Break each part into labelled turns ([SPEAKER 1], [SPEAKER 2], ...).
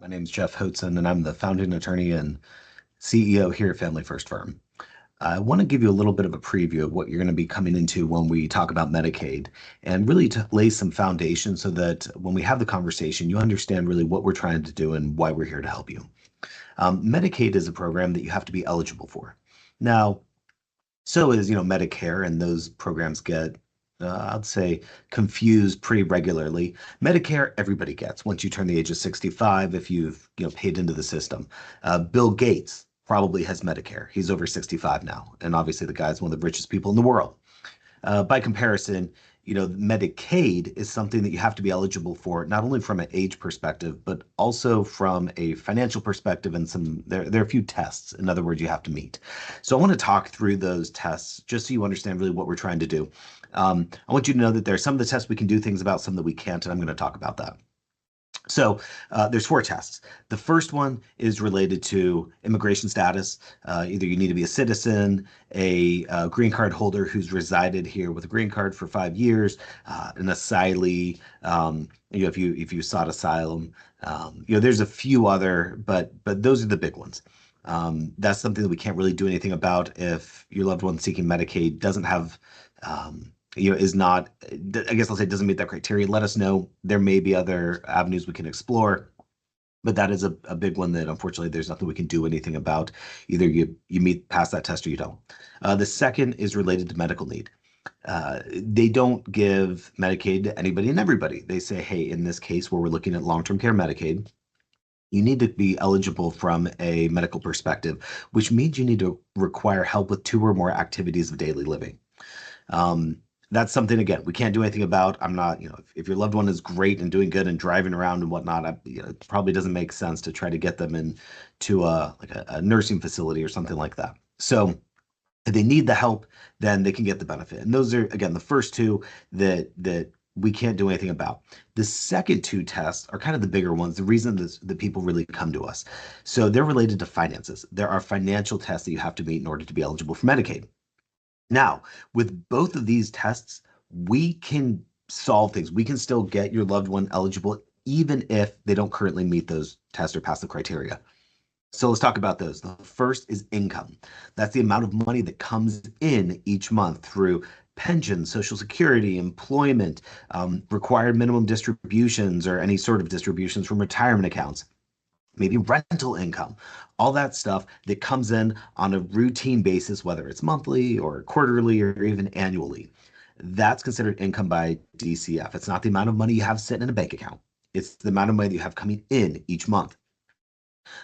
[SPEAKER 1] My name is Geoff Hoatson, and I'm the founding attorney and CEO here at Family First Firm. I want to give you a little bit of a preview of what you're going to be coming into when we talk about Medicaid and really to lay some foundation so that when we have the conversation, you understand really what we're trying to do and why we're here to help you. Medicaid is a program that you have to be eligible for. Now, so is, Medicare, and those programs get, I'd say, confused pretty regularly. Medicare, everybody gets once you turn the age of 65 if you've, paid into the system. Bill Gates probably has Medicare. He's over 65 now, and obviously the guy's one of the richest people in the world. By comparison, Medicaid is something that you have to be eligible for, not only from an age perspective, but also from a financial perspective, and there are a few tests, in other words, you have to meet. So I want to talk through those tests just so you understand really what we're trying to do. I want you to know that there are some of the tests we can do things about, some that we can't, and I'm going to talk about that. So there's four tests. The first one is related to immigration status. Either you need to be a citizen, a green card holder who's resided here with a green card for 5 years, an asylee, if you sought asylum. There's a few other, but those are the big ones. That's something that we can't really do anything about if your loved one seeking Medicaid doesn't have is not, I guess I'll say, doesn't meet that criteria. Let us know. There may be other avenues we can explore, but that is a big one that unfortunately there's nothing we can do anything about. Either you meet past that test or you don't. The second is related to medical need. They don't give Medicaid to anybody and everybody. They say, hey, in this case where we're looking at long-term care Medicaid, you need to be eligible from a medical perspective, which means you need to require help with two or more activities of daily living. That's something, again, we can't do anything about. I'm not, if your loved one is great and doing good and driving around and whatnot, it probably doesn't make sense to try to get them into a nursing facility or something like that. So if they need the help, then they can get the benefit. And those are, again, the first two that we can't do anything about. The second two tests are kind of the bigger ones, the reason that people really come to us. So they're related to finances. There are financial tests that you have to meet in order to be eligible for Medicaid. Now, with both of these tests, we can solve things. We can still get your loved one eligible, even if they don't currently meet those tests or pass the criteria. So let's talk about those. The first is income. That's the amount of money that comes in each month through pension, Social Security, employment, required minimum distributions, or any sort of distributions from retirement accounts. Maybe rental income, all that stuff that comes in on a routine basis, whether it's monthly or quarterly or even annually. That's considered income by DCF. It's not the amount of money you have sitting in a bank account. It's the amount of money that you have coming in each month.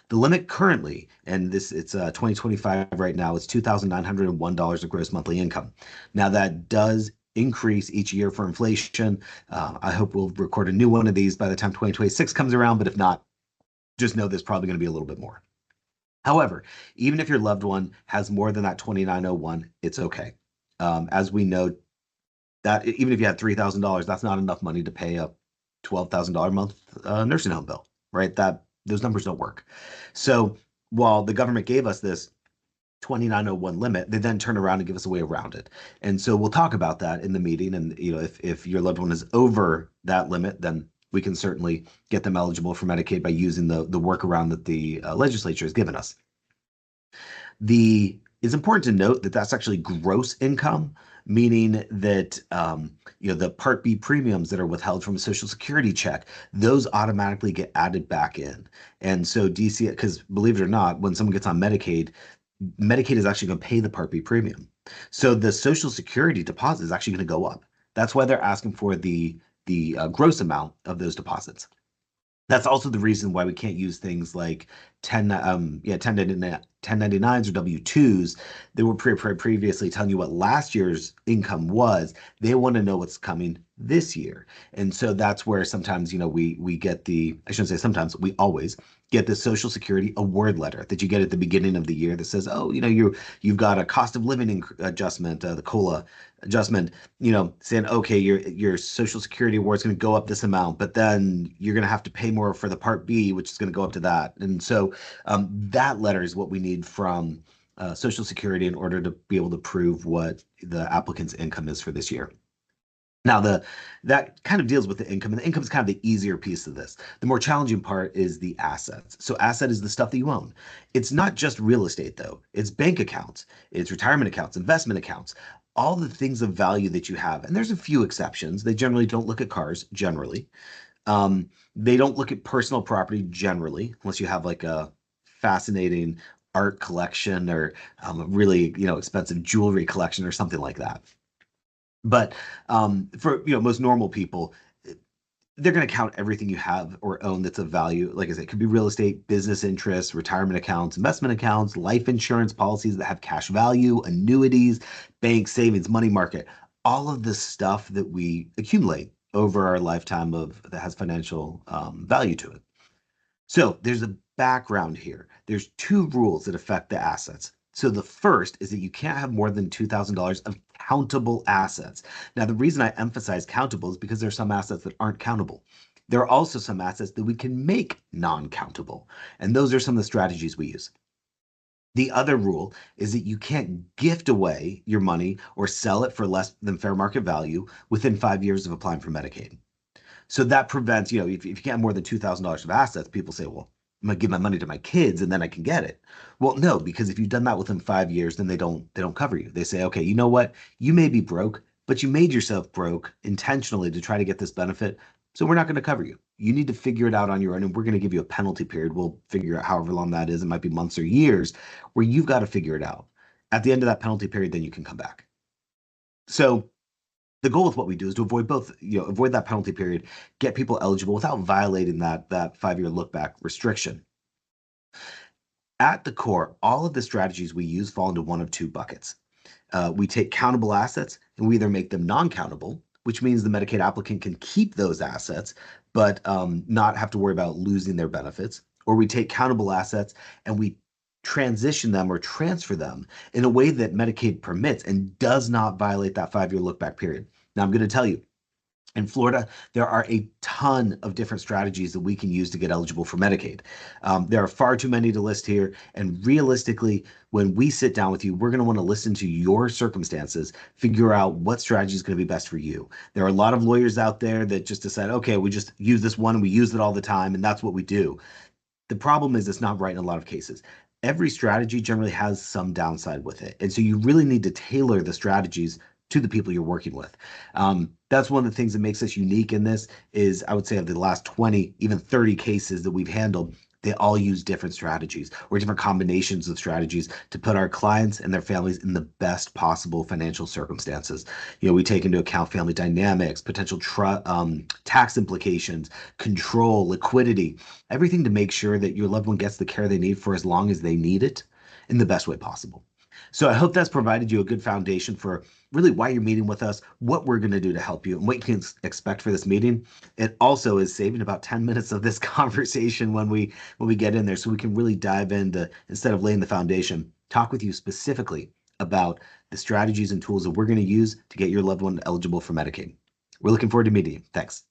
[SPEAKER 1] The limit currently, and it's 2025 right now, it's $2,901 of gross monthly income. Now that does increase each year for inflation. I hope we'll record a new one of these by the time 2026 comes around, but if not, just know there's probably going to be a little bit more. However, even if your loved one has more than that 2901, it's okay. As we know, that even if you had $3,000, that's not enough money to pay a $12,000 a month nursing home bill, right? Those numbers don't work. So while the government gave us this 2901 limit, they then turn around and give us a way around it. And so we'll talk about that in the meeting. And if your loved one is over that limit, then we can certainly get them eligible for Medicaid by using the workaround that the legislature has given us. It's important to note that that's actually gross income, meaning that the Part B premiums that are withheld from a Social Security check, those automatically get added back in. And so DC, because believe it or not, when someone gets on Medicaid is actually going to pay the Part B premium. So the Social Security deposit is actually going to go up. That's why they're asking for the gross amount of those deposits. That's also the reason why we can't use things like 1099s or W-2s. They were previously telling you what last year's income was. They want to know what's coming this year. And so that's where sometimes, we get I shouldn't say sometimes, we always get the Social Security award letter that you get at the beginning of the year that says, oh, you've got a cost of living adjustment, the COLA adjustment, saying, okay, your Social Security award is going to go up this amount, but then you're going to have to pay more for the Part B, which is going to go up to that. And so that letter is what we need from Social Security in order to be able to prove what the applicant's income is for this year. Now, the that kind of deals with the income, and the income is kind of the easier piece of this. The more challenging part is the assets. So, asset is the stuff that you own. It's not just real estate, though. It's bank accounts, it's retirement accounts, investment accounts, all the things of value that you have. And there's a few exceptions. They generally don't look at cars, generally. They don't look at personal property, generally, unless you have like a fascinating art collection or a really, expensive jewelry collection or something like that. But for most normal people, they're going to count everything you have or own that's of value. Like I said, it could be real estate, business interests, retirement accounts, investment accounts, life insurance policies that have cash value, annuities, bank savings, money market, all of this stuff that we accumulate over our lifetime of that has financial value to it. So there's a background here. There's two rules that affect the assets. So the first is that you can't have more than $2,000 of countable assets. Now, the reason I emphasize countable is because there are some assets that aren't countable. There are also some assets that we can make non-countable, and those are some of the strategies we use. The other rule is that you can't gift away your money or sell it for less than fair market value within 5 years of applying for Medicaid. So that prevents, if you can't have more than $2,000 of assets, people say, well, I'm gonna give my money to my kids and then I can get it. Well, no, because if you've done that within 5 years, then they don't cover you. They say, okay, you know what? You may be broke, but you made yourself broke intentionally to try to get this benefit. So we're not going to cover you. You need to figure it out on your own, and we're going to give you a penalty period. We'll figure out however long that is. It might be months or years where you've got to figure it out. At the end of that penalty period, then you can come back. So the goal with what we do is to avoid both, avoid that penalty period, get people eligible without violating that 5 year look back restriction. At the core, all of the strategies we use fall into one of two buckets. We take countable assets and we either make them non-countable, which means the Medicaid applicant can keep those assets, but not have to worry about losing their benefits, or we take countable assets and we transition them or transfer them in a way that Medicaid permits and does not violate that 5 year look back period. Now, I'm going to tell you, in Florida, there are a ton of different strategies that we can use to get eligible for Medicaid. There are far too many to list here. And realistically, when we sit down with you, we're going to want to listen to your circumstances, figure out what strategy is going to be best for you. There are a lot of lawyers out there that just decide, okay, we just use this one and we use it all the time, and that's what we do. The problem is it's not right in a lot of cases. Every strategy generally has some downside with it. And so you really need to tailor the strategies to the people you're working with. That's one of the things that makes us unique in this is I would say of the last 20, even 30 cases that we've handled, they all use different strategies or different combinations of strategies to put our clients and their families in the best possible financial circumstances. We take into account family dynamics, potential tax implications, control, liquidity, everything to make sure that your loved one gets the care they need for as long as they need it in the best way possible. So I hope that's provided you a good foundation for really why you're meeting with us, what we're going to do to help you, and what you can expect for this meeting. It also is saving about 10 minutes of this conversation when we get in there, so we can really dive into, instead of laying the foundation, talk with you specifically about the strategies and tools that we're going to use to get your loved one eligible for Medicaid. We're looking forward to meeting you. Thanks.